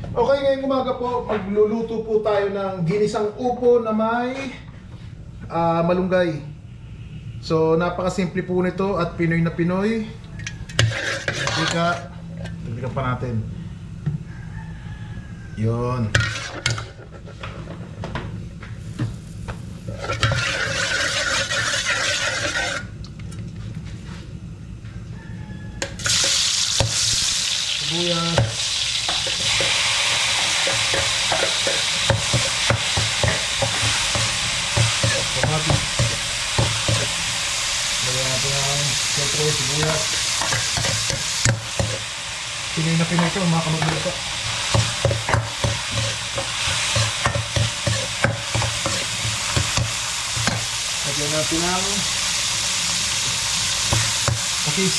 Okay, ngayong umaga po, magluluto po tayo ng ginisang upo na may malunggay. So, napakasimple po nito at Pinoy na Pinoy. Teka, tagbigan pa natin. Yun. Sibuyas. Kamatis. Lagyan natin ang siyempre sibuyas. Pinoy na Pinoy ito, mga kamagluto. Lagyan natin ang patis.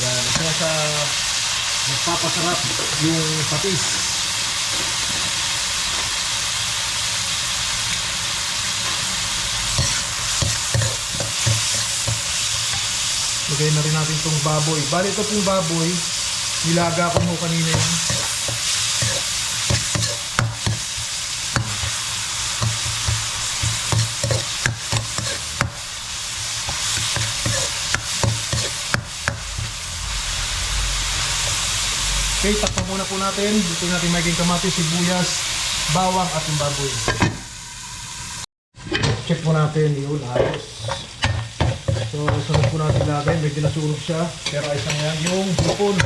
Yan, isa sa nagpapasarap yung patis. Lagay na rin natin itong baboy. Bali ito pong baboy, nilaga ko mo kanina yun. Okay, takpan muna po natin. Dito natin magiging kamatis, sibuyas, bawang at yung baboy. Check po natin yun, halos. So, sunod po natin lagay. Medyo nasunog siya. Pero ayos na yan yung hipon.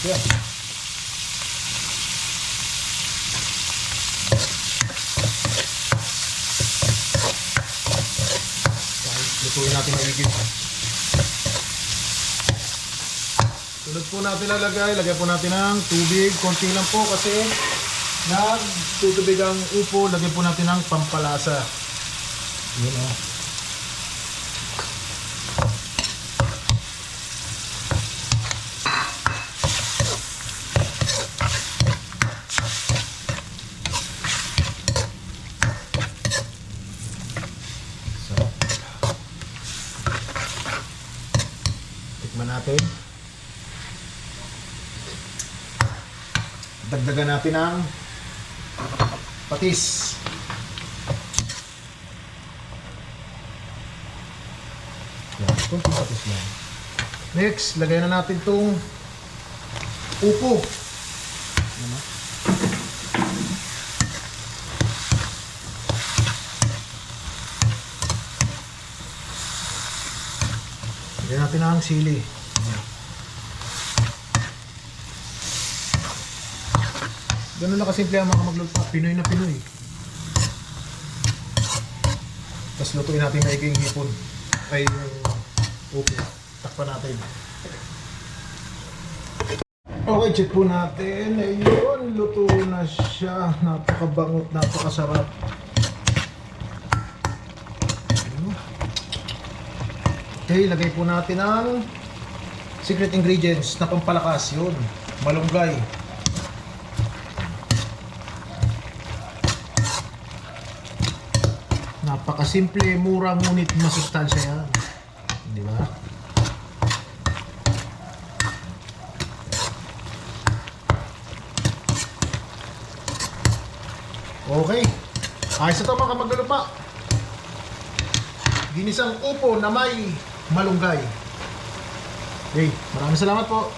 Yeah. Lutuin natin magiging. Sunod po natin lalagay. Lagyan po natin ng tubig. Konti lang po kasi nagtutubig ang upo. Lagyan po natin ng pampalasa. Yun o. Tikman natin. Dagdagan natin ang patis. Yan, kunting patis lang. Next, lagay na natin itong upo. Yan, lagay natin ang sili. Ganun lang kasimple ang mga magluto. Pinoy na Pinoy. Tapos lutuin natin maiging hipon. Ay yung upo. Takpan natin. Okay, check po natin. Ayun, luto na siya. Napakabangot, napakasarap. Okay, lagay po natin ang secret ingredients na pampalakas. Yun, malunggay. Napakasimple, mura, ngunit masustansya yan. Di ba? Okay. Ayos na ito mga kamaglupa. Ginisang upo na may malunggay. Okay, maraming salamat po.